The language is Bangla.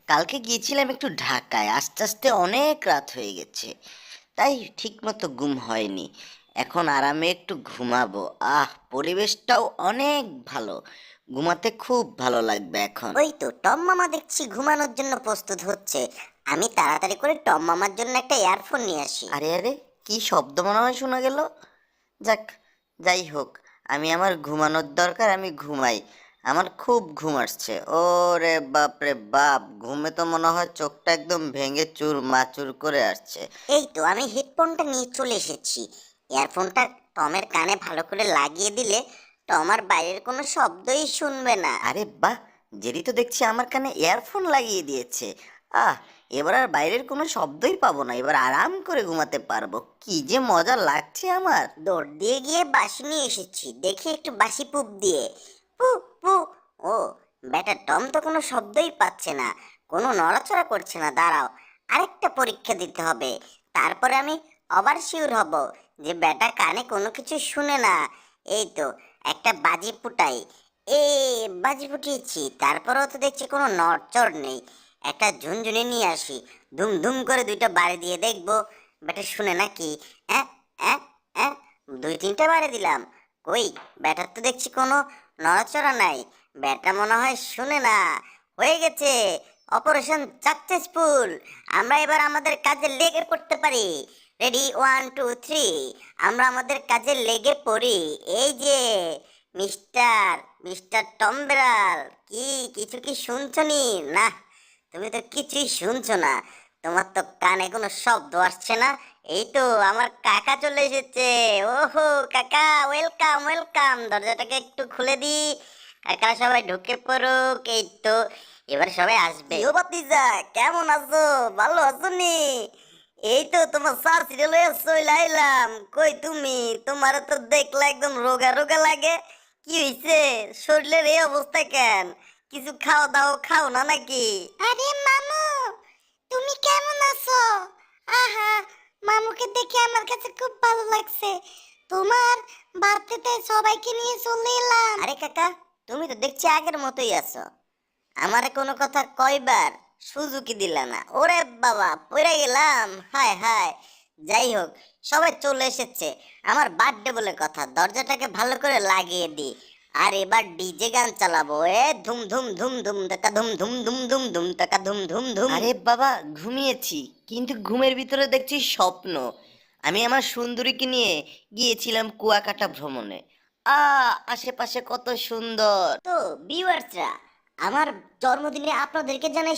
কালকে গিয়েছিলাম একটু ঢাকায়, আস্তে আস্তে অনেক রাত হয়ে গেছে, তাই ঠিক মতো ঘুম হয়নি। এখন আরামে একটু ঘুমাবো। পরিবেশটাও অনেক ভালো, ঘুমাতে খুব ভালো লাগবে এখন। ওই তো টম মামা দেখছি ঘুমানোর জন্য প্রস্তুত হচ্ছে। আমি তাড়াতাড়ি করে টম মামার জন্য একটা ইয়ারফোন নিয়ে আসি। আরে আরে, কি শব্দ মনে হয় শোনা গেল? যাক, যাই হোক, আমি আমার ঘুমানোর দরকার, আমি ঘুমাই। আমার খুব ঘুম আসছে। ওরে বাপ রে বাপ, ঘুমে তো মনে হয় চোখটা একদম ভেঙে চুর মাচুর করে আসছে। এই তো আমি হেডফোনটা নিয়ে চলে এসেছি। ইয়ারফোনটা টমের কানে ভালো করে লাগিয়ে দিলে টম আর বাইরের কোনো শব্দই শুনবে না। আরে বাহ, জেরি তো দেখছি আমার কানে ইয়ারফোন লাগিয়ে দিয়েছে। আহ এবার আর বাইরের কোনো শব্দই পাবো না, এবার আরাম করে ঘুমাতে পারবো। কি যে মজা লাগছে আমার। দৌড় দিয়ে গিয়ে বাঁশি নিয়ে এসেছি, দেখি একটু বাঁশি পুপ দিয়ে পু পু। ও, ব্যাটা টম তো কোনো শব্দই পাচ্ছে না, কোনো নড়াচড়া করছে না। দাঁড়াও, আরেকটা পরীক্ষা দিতে হবে, তারপরে আমি আবার শিওর হব যে ব্যাটা কানে কোনো কিছু শুনে না। এই তো একটা বাজি ফুটাই। এ, বাজি ফুটিয়েছি, তারপরেও তো দেখছি কোনো নড়চড় নেই। একটা ঝুনঝুনি নিয়ে আসি, ধুম ধুম করে দুইটা বাড়ি দিয়ে দেখবো ব্যাটা শুনে নাকি। হ্যাঁ, হ্যাঁ, হ্যাঁ, দুই তিনটা বারে দিলাম, কই ব্যাটার তো দেখছি কোনো নড়াচড়া নাই। ব্যাটা মনে হয় শুনে না। হয়ে গেছে, অপারেশন সাকসেসফুল। আমরা এবার আমাদের কাজে লেগে পড়তে পারি। রেডি, 1 2 3, আমরা আমাদের কাজে লেগে পড়ি। এই যে মিস্টার মিস্টার টম্বেরাল, কি কিছু কি শুনছো নি? না, তুমি তো কিছুই শুনছো না, তোমার তো কানে কোনো শব্দ আসছে না। এই তো আমার কাকা চলে এসেছে। ওহো কাকা, ওয়েলকাম ওয়েলকাম, দরজাটাকে একটু খুলে দি, কাকারা সবাই ঢুকে পড়ুক। এই তো এবার সবাই আসবে। ও ভাতিজা, কেমন আছো? ভালো আছো নি? এই তো তোমার স্যার সিরিয়াল চলে আইলাম। কই তুমি? তোমার তো দেখলে একদম রোগা রোগা লাগে। কি হইছে? শরীরের এই অবস্থা কেন? কিছু খাওয়া দাওয়া খাও না নাকি? আরে মামু, তুমি কেমন আছো? আহা, মামুকে দেখে আমার কাছে খুব ভালো লাগছে। তোমার বার্থডেতে সবাইকে নিয়ে চলে এলাম। আরে কাকা, তুমি তো দেখছি আগের মতোই আছো। আমারে কোনো কথা কয়বার সুযোগই দিলা না। ওরে বাবা, পড়ে গেলাম। হায় হায়। যাই হোক, সবাই চলে এসেছে। আমার বার্থডে বলে কথা, দরজাটাকে ভালো করে লাগিয়ে দি। আর এবার ডিজে গান চালাবো। ধুম ধুম ধুম ধুম টাকা ধুম ধুম ধুম ধুম ধুম টাকা ধুম ধুম ধুম। আরে বাবা, ঘুমিয়েছি, কিন্তু ঘুমের ভিতরে দেখছি স্বপ্ন। আমি আমার সুন্দরীকে নিয়ে গিয়েছিলাম কুয়াকাটা ভ্রমণে। আশেপাশে কত সুন্দর। তো ভিউয়ার্সরা, আমার জন্মদিনে আপনাদেরকে জানাই